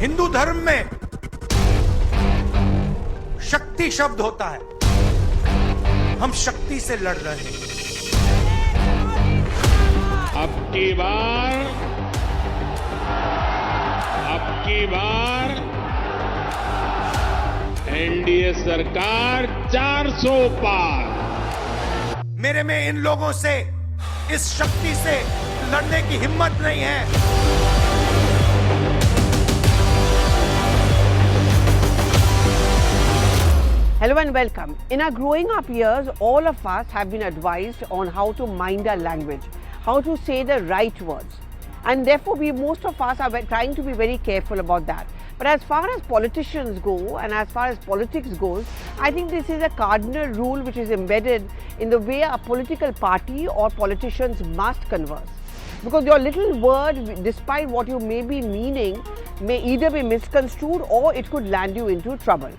हिंदू धर्म में शक्ति शब्द होता है। हम शक्ति से लड़ रहे हैं। अब की बार एनडीए सरकार 400 पार। मेरे में इन लोगों से, इस शक्ति से लड़ने की हिम्मत नहीं है। Hello and welcome. In our growing up years, all of us have been advised on how to mind our language, how to say the right words. And therefore, most of us are trying to be very careful about that. But as far as politicians go and as far as politics goes, I think this is a cardinal rule which is embedded in the way a political party or politicians must converse. Because your little word, despite what you may be meaning, may either be misconstrued or it could land you into trouble.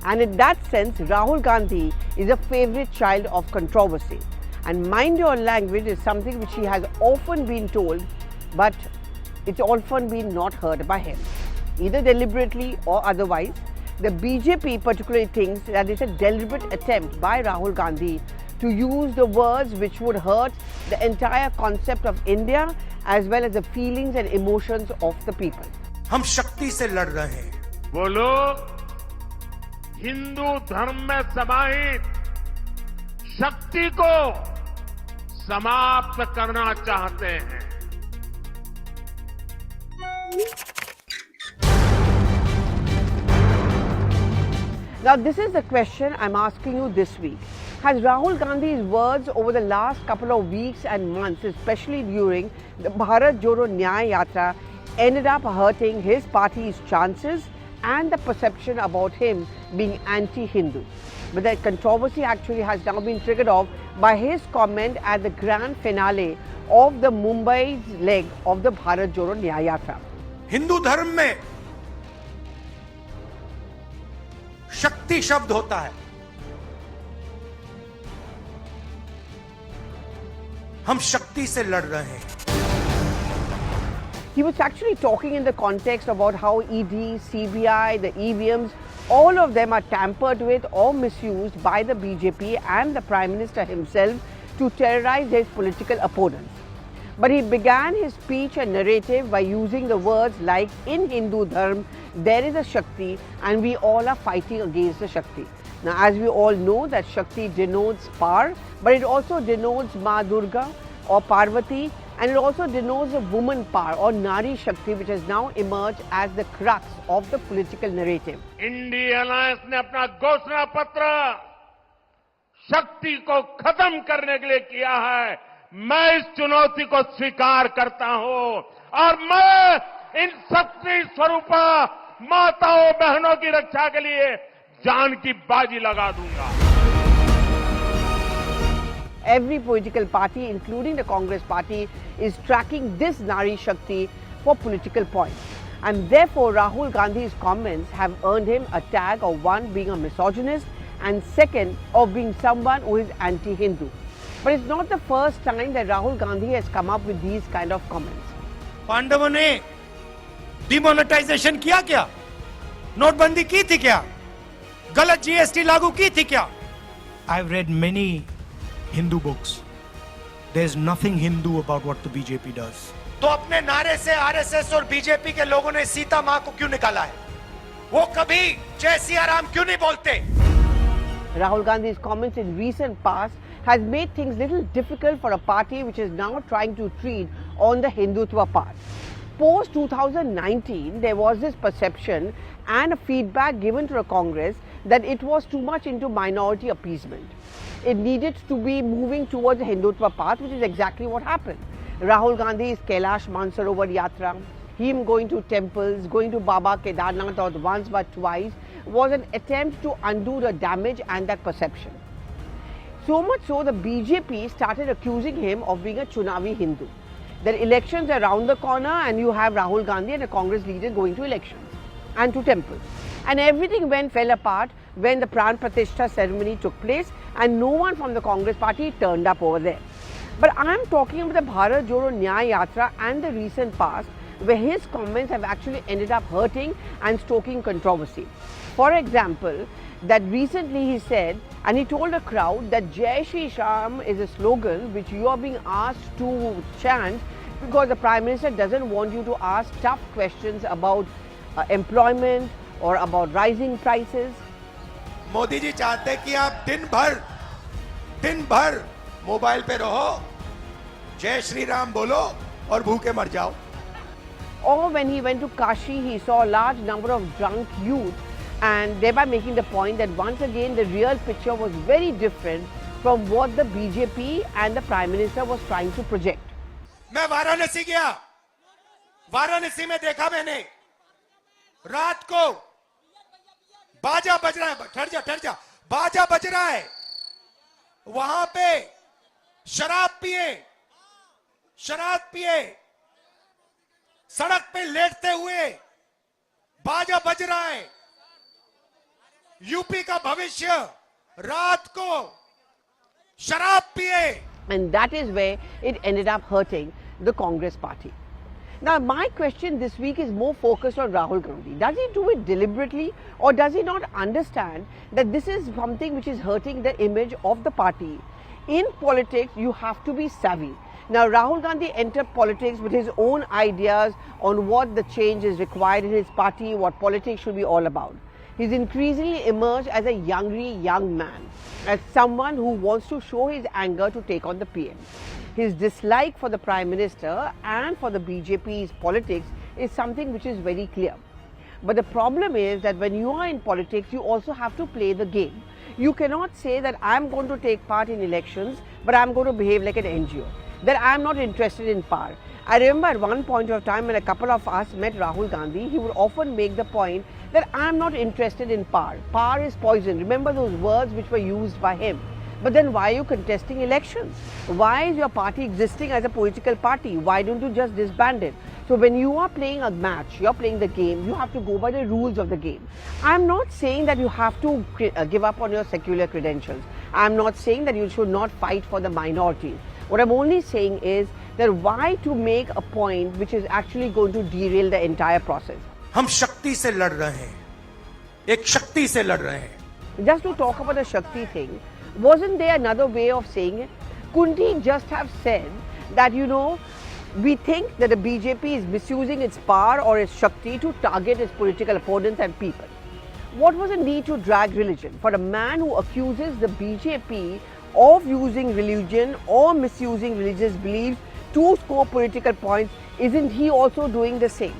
And in that sense, Rahul Gandhi is a favorite child of controversy. And mind your language is something which he has often been told, but it's often been not heard by him, either deliberately or otherwise. The BJP particularly thinks that it's a deliberate attempt by Rahul Gandhi to use the words which would hurt the entire concept of India as well as the feelings and emotions of the people. हम शक्ति से लड़ रहे हैं। वो लोग हिंदू धर्म में समाहित शक्ति को समाप्त करना चाहते हैं। Now this is the question I'm asking you this week. Has Rahul Gandhi's words over the last couple of weeks and months, especially during the Bharat Jodo Nyaya Yatra, ended up hurting his party's chances and the perception about him being anti-Hindu? But that controversy actually has now been triggered off by his comment at the grand finale of the Mumbai's leg of the Bharat Jodo Nyaya Yatra. Hindu धर्म में शक्ति शब्द होता है। हम शक्ति से लड़ रहे हैं। He was actually talking in the context about how ED, CBI, the EVMs, all of them are tampered with or misused by the BJP and the Prime Minister himself to terrorize his political opponents. But he began his speech and narrative by using the words like, in Hindu Dharma, there is a Shakti and we all are fighting against the Shakti. Now, as we all know, that Shakti denotes power, but it also denotes Ma Durga or Parvati, and it also denotes a woman power or Nari Shakti, which has now emerged as the crux of the political narrative. India alliance ने अपना घोषणा पत्र शक्ति को खत्म करने के लिए किया है। मैं इस चुनौती को स्वीकार करता हूं और मैं इन शक्ति स्वरूप माताओं बहनों की रक्षा के लिए जान की बाजी लगा दूंगा। Every political party, including the Congress party, is tracking this Nari Shakti for political points. And therefore, Rahul Gandhi's comments have earned him a tag of one, being a misogynist, and second, of being someone who is anti-Hindu. But it's not the first time that Rahul Gandhi has come up with these kind of comments. पांडवों ने demonetisation किया क्या? नोटबंदी की थी क्या? गलत GST लागू की थी क्या? I've read many Hindu books. There's nothing Hindu about what the BJP does. तो अपने नारे से आरएसएस और बीजेपी के लोगों ने सीता मां को क्यों निकाला है? वो कभी जय सिया राम क्यों नहीं बोलते? Rahul Gandhi's comments in recent past has made things little difficult for a party which is now trying to treat on the Hindutva path. Post 2019, there was this perception and a feedback given to the Congress that it was too much into minority appeasement. It needed to be moving towards the Hindutva path, which is exactly what happened. Rahul Gandhi's Kailash Mansarovar Yatra, him going to temples, going to Baba Kedarnath not once but twice, was an attempt to undo the damage and that perception. So much so, the BJP started accusing him of being a Chunavi Hindu. There are elections around the corner and you have Rahul Gandhi and a Congress leader going to elections and to temples. And everything fell apart when the Pran Pratishtha ceremony took place and no one from the Congress party turned up over there. But I am talking about the Bharat Jodo Nyaya Yatra and the recent past, where his comments have actually ended up hurting and stoking controversy. For example, that recently he said, and he told a crowd that Jai Shri Ram is a slogan which you are being asked to chant because the Prime Minister doesn't want you to ask tough questions about employment or about rising prices. Modi ji चाहते कि आप दिन भर mobile पे रहो, जय श्री राम बोलो और भूखे मर जाओ. Or when he went to Kashi, he saw a large number of drunk youth, and thereby making the point that once again the real picture was very different from what the BJP and the Prime Minister was trying to project. मैं वाराणसी गया, वाराणसी में देखा मैंने रात को बाजा बज रहा है, ठहर जा, बाजा बज रहा है, वहां पे शराब पिए सड़क पे लेटते हुए बाजा बज रहा है. यूपी का भविष्य रात को शराब पिए. And that is where it ended up hurting the Congress party. Now, my question this week is more focused on Rahul Gandhi. Does he do it deliberately, or does he not understand that this is something which is hurting the image of the party? In politics, you have to be savvy. Now, Rahul Gandhi entered politics with his own ideas on what the change is required in his party, what politics should be all about. He's increasingly emerged as a young man, as someone who wants to show his anger to take on the PM. His dislike for the Prime Minister and for the BJP's politics is something which is very clear. But the problem is that when you are in politics, you also have to play the game. You cannot say that I'm going to take part in elections, but I'm going to behave like an NGO, that I'm not interested in power. I remember at one point of time when a couple of us met Rahul Gandhi, he would often make the point that I'm not interested in power. Power is poison. Remember those words which were used by him. But then why are you contesting elections? Why is your party existing as a political party? Why don't you just disband it? So when you are playing a match, you're playing the game, you have to go by the rules of the game. I'm not saying that you have to give up on your secular credentials. I'm not saying that you should not fight for the minorities. What I'm only saying is that why to make a point which is actually going to derail the entire process. हम शक्ति से लड़ रहे हैं, एक शक्ति से लड़ रहे हैं. Just to talk about the Shakti thing, wasn't there another way of saying it? Couldn't he just have said that, we think that the BJP is misusing its power or its Shakti to target its political opponents and people? What was the need to drag religion? For a man who accuses the BJP of using religion or misusing religious beliefs to score political points, isn't he also doing the same?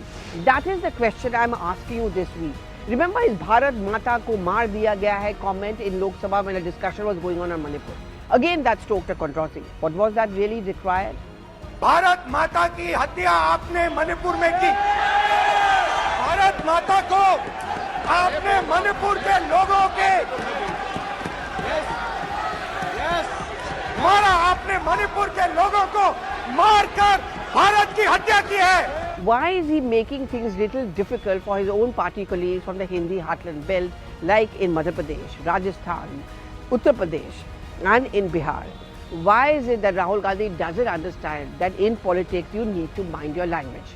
That is the question I'm asking you this week. Remember his Bharat Mata ko maar diya gaya hai comment in Lok Sabha when a discussion was going on Manipur. Again that stoked a controversy. What was that really required? Bharat माता की हत्या आपने मणिपुर में की. भारत माता को आपने मणिपुर के लोगों के मारा. आपने मणिपुर के लोगों को मारकर भारत की हत्या की है. Why is he making things little difficult for his own party colleagues from the Hindi heartland belt, like in Madhya Pradesh, Rajasthan, Uttar Pradesh and in Bihar? Why is it that Rahul Gandhi doesn't understand that in politics you need to mind your language?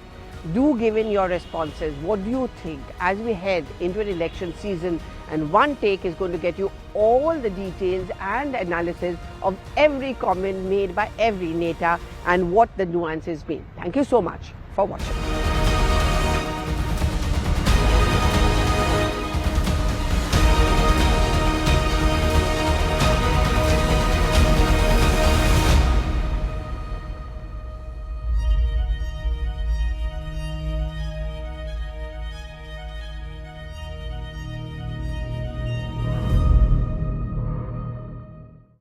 Do give in your responses. What do you think as we head into an election season, and one take is going to get you all the details and analysis of every comment made by every neta and what the nuances mean. Thank you so much for watching.